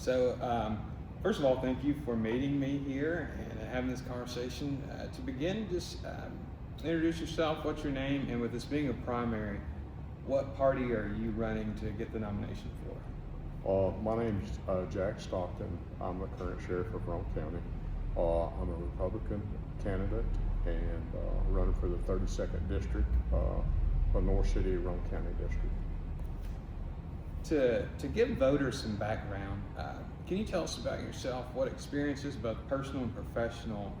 First of all, thank you for meeting me here and having this conversation. To begin, just introduce yourself, what's your name, and with this being a primary, what party are you running to get the nomination for? My name's Jack Stockton. I'm the current sheriff of Roane County. I'm a Republican candidate and running for the 32nd district, the North City Roane County district. To give voters some background, can you tell us about yourself? What experiences, both personal and professional,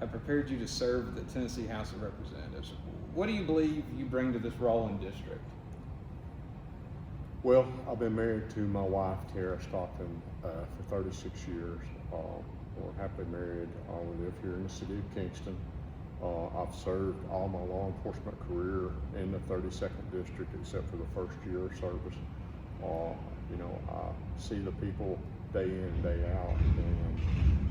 have prepared you to serve the Tennessee House of Representatives? What do you believe you bring to this role and district? Well, I've been married to my wife, Tara Stockton, for 36 years. We're happily married. We live here in the city of Kingston. I've served all my law enforcement career in the 32nd district, except for the first year of service. I see the people day in and day out and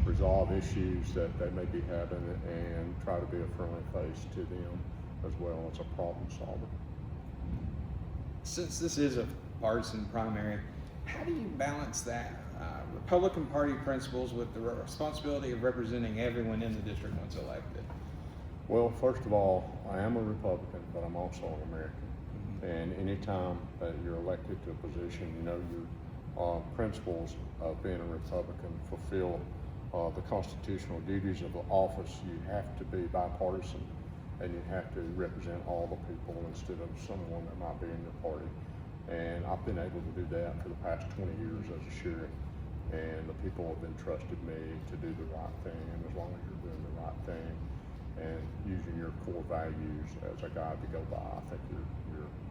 resolve issues that they may be having and try to be a friendly face to them as well as a problem solver. Since this is a partisan primary, how do you balance that Republican Party principles with the responsibility of representing everyone in the district once elected? Well, first of all, I am a Republican, but I'm also an American. And anytime that you're elected to a position, your principles of being a Republican fulfill the constitutional duties of the office. You have to be bipartisan, and you have to represent all the people instead of someone that might be in your party. And I've been able to do that for the past 20 years as a sheriff, and the people have entrusted me to do the right thing. And as long as you're doing the right thing and using your core values as a guide to go by, I think you're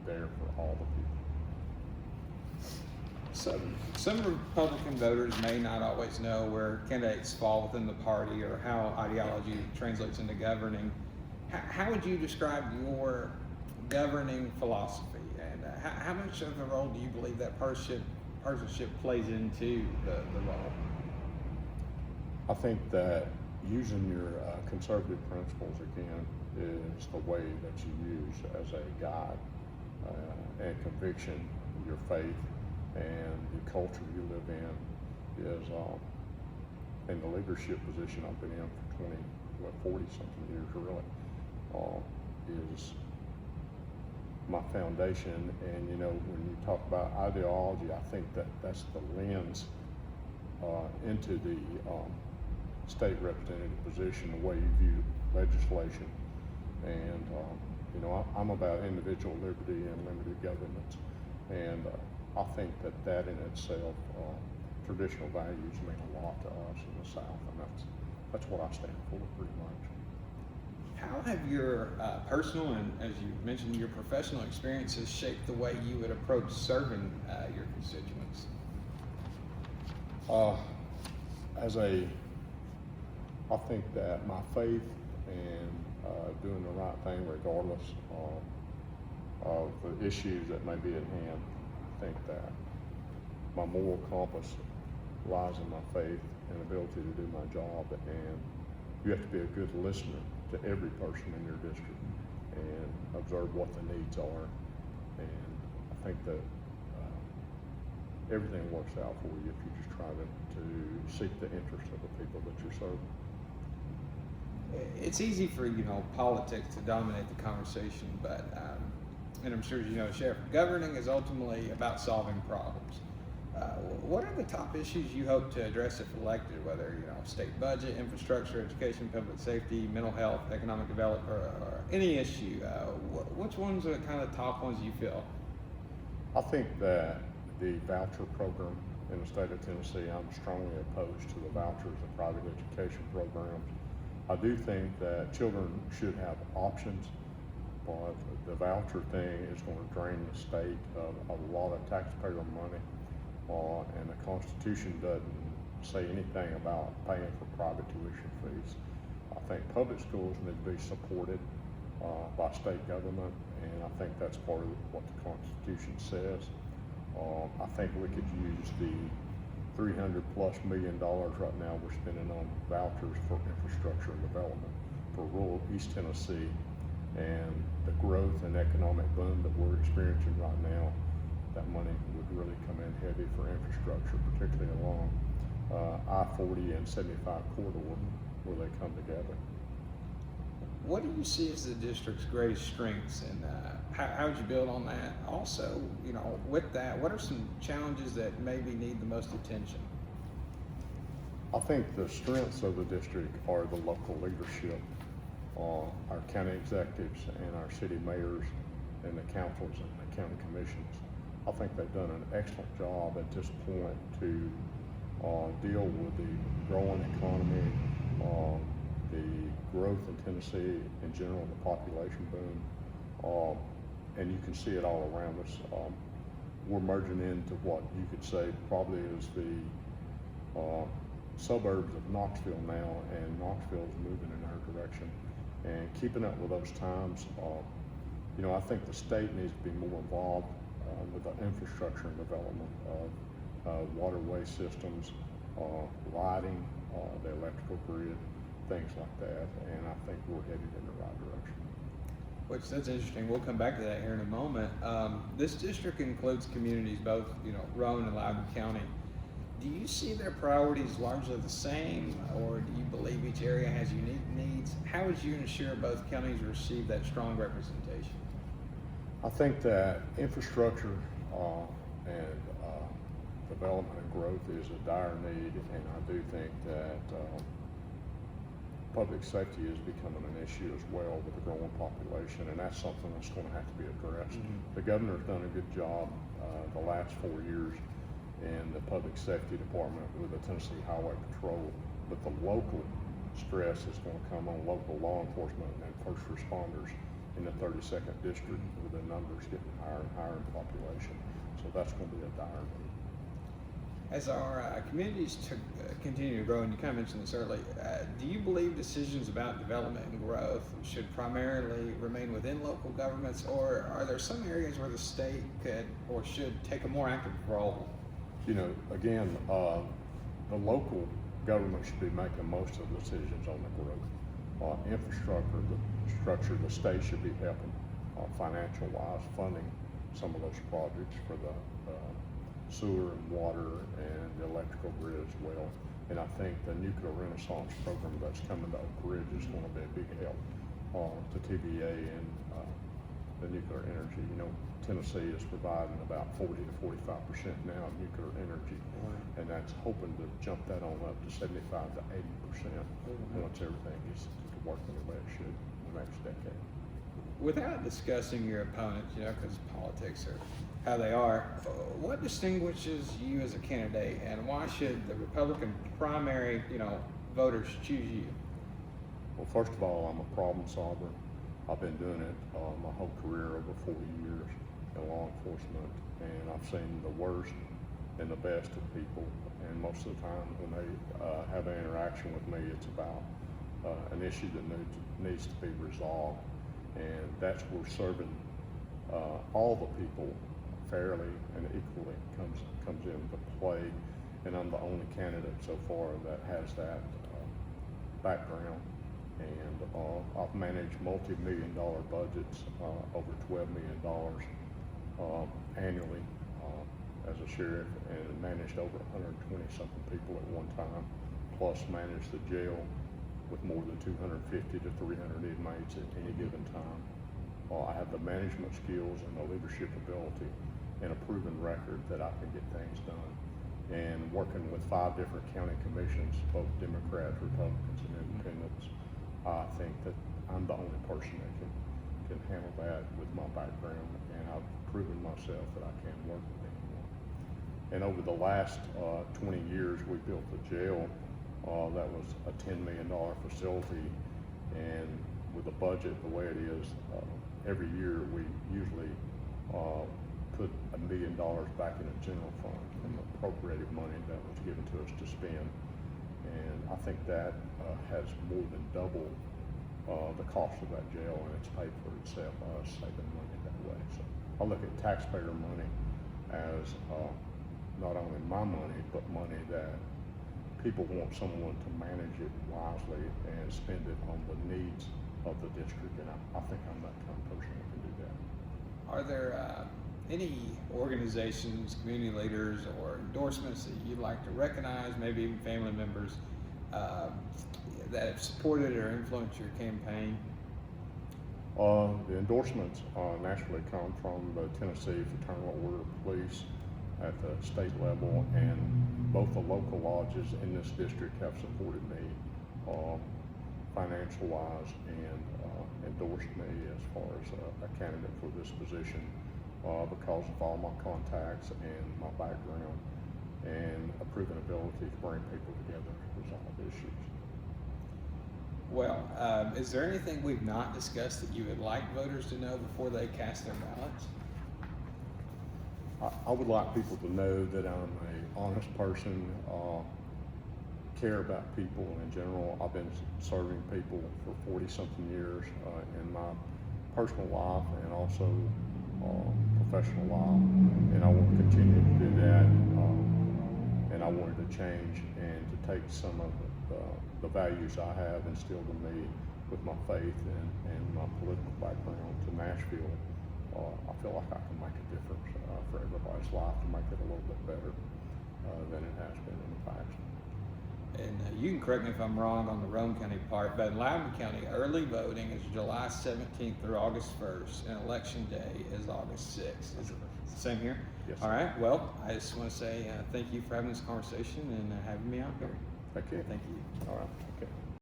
there for all the people. So, some Republican voters may not always know where candidates fall within the party or how ideology translates into governing. How would you describe your governing philosophy, and how much of a role do you believe that partisanship plays into the role? I think that using your conservative principles again is the way that you use as a guide and conviction, your faith and the culture you live in is in the leadership position I've been in for 40 something years really, is my foundation. And when you talk about ideology, I think that that's the lens into the state representative position, the way you view legislation. And I'm about individual liberty and limited governance, and I think that in itself, traditional values mean a lot to us in the South, and that's what I stand for pretty much. How have your personal and, as you mentioned, your professional experiences shaped the way you would approach serving your constituents? I think that my faith and doing the right thing regardless of the issues that may be at hand, I think that my moral compass lies in my faith and ability to do my job. And you have to be a good listener to every person in your district and observe what the needs are. And I think that everything works out for you if you just try to seek the interest of the people that you're serving. It's easy for politics to dominate the conversation, but and I'm sure Sheriff, governing is ultimately about solving problems. What are the top issues you hope to address if elected? Whether state budget, infrastructure, education, public safety, mental health, economic development, or any issue. Which ones are the kind of top ones you feel? I think that the voucher program in the state of Tennessee, I'm strongly opposed to the vouchers and private education programs. I do think that children should have options, but the voucher thing is going to drain the state of a lot of taxpayer money, and the Constitution doesn't say anything about paying for private tuition fees. I think public schools need to be supported by state government, and I think that's part of what the Constitution says. I think we could use the $300+ million right now we're spending on vouchers for infrastructure and development for rural East Tennessee, and the growth and economic boom that we're experiencing right now. That money would would really come in heavy for infrastructure, particularly along I-40 and 75 corridor where they come together. What do you see as the district's greatest strengths, and how would you build on that? Also, with that, what are some challenges that maybe need the most attention? I think the strengths of the district are the local leadership, our county executives and our city mayors and the councils and the county commissions. I think they've done an excellent job at this point to deal with the growing economy, the growth in Tennessee in general, the population boom, and you can see it all around us. We're merging into what you could say probably is the suburbs of Knoxville now, and Knoxville is moving in our direction and keeping up with those times. I think the state needs to be more involved with the infrastructure and development of waterway systems, lighting, the electrical grid, things like that, and I think we're headed in the right direction. Which, that's interesting. We'll come back to that here in a moment. This district includes communities both, Rowan and Loudoun County. Do you see their priorities largely the same, or do you believe each area has unique needs? How would you ensure both counties receive that strong representation? I think that infrastructure and development and growth is a dire need, and I do think that public safety is becoming an issue as well with the growing population, and that's something that's going to have to be addressed. The governor's done a good job the last 4 years in the public safety department with the Tennessee Highway Patrol, but the local stress is going to come on local law enforcement and first responders in the 32nd district, with the numbers getting higher and higher in population. So that's going to be a dire need. As our communities continue to grow, and you kind of mentioned this earlier, do you believe decisions about development and growth should primarily remain within local governments, or are there some areas where the state could or should take a more active role? Again, the local government should be making most of the decisions on the growth. Infrastructure, the state should be helping financial-wise, funding some of those projects for the sewer and water and the electrical grid as well. And I think the nuclear renaissance program that's coming to Oak Ridge is going to be a big help to TVA and the nuclear energy. Tennessee is providing about 40 to 45% now of nuclear energy, and that's hoping to jump that on up to 75 to 80% once everything is working the way it should in the next decade. Without discussing your opponents, because politics are how they are, what distinguishes you as a candidate, and why should the Republican primary, voters choose you? Well, first of all, I'm a problem solver. I've been doing it my whole career, over 40 years in law enforcement, and I've seen the worst and the best of people, and most of the time when they have an interaction with me, it's about an issue that needs to be resolved, and that's where serving all the people fairly and equally comes into play, and I'm the only candidate so far that has that background. And I've managed multi-million-dollar budgets, over $12 million annually as a sheriff, and managed over 120-something people at one time, plus managed the jail with more than 250 to 300 inmates at any given time. I have the management skills and the leadership ability and a proven record that I can get things done. And working with 5 different county commissions, both Democrats, Republicans, and independents, I think that I'm the only person that can handle that with my background, and I've proven myself that I can work with anyone. And over the last 20 years, we built a jail that was a $10 million facility, and with the budget the way it is, every year we usually put $1 million back in the general fund from appropriated money that was given to us to spend. And I think that has more than doubled the cost of that jail, and it's paid for itself by us saving money that way. So I look at taxpayer money as not only my money, but money that people want someone to manage it wisely and spend it on the needs of the district, and I think I'm that kind of person that can do that. Are there any organizations, community leaders, or endorsements that you'd like to recognize, maybe even family members that have supported or influenced your campaign? The endorsements naturally come from the Tennessee Fraternal Order of Police at the state level, and both the local lodges in this district have supported me financial wise and endorsed me as far as a candidate for this position because of all my contacts and my background and a proven ability to bring people together to resolve issues. Well, is there anything we've not discussed that you would like voters to know before they cast their ballots? I would like people to know that I'm an honest person, care about people in general. I've been serving people for 40-something years in my personal life and also professional life, and I want to continue to do that. And I wanted to change and to take some of the values I have instilled in me with my faith and my political background to Nashville. I feel like I can make a difference for everybody's life to make it a little bit better than it has been in the past. And you can correct me if I'm wrong on the Rome County part, but in Loudoun County, early voting is July 17th through August 1st, and election day is August 6th. Is it the same here? Yes. All right. Well, I just want to say thank you for having this conversation and having me out here. Thank you. Thank you. All right. Okay.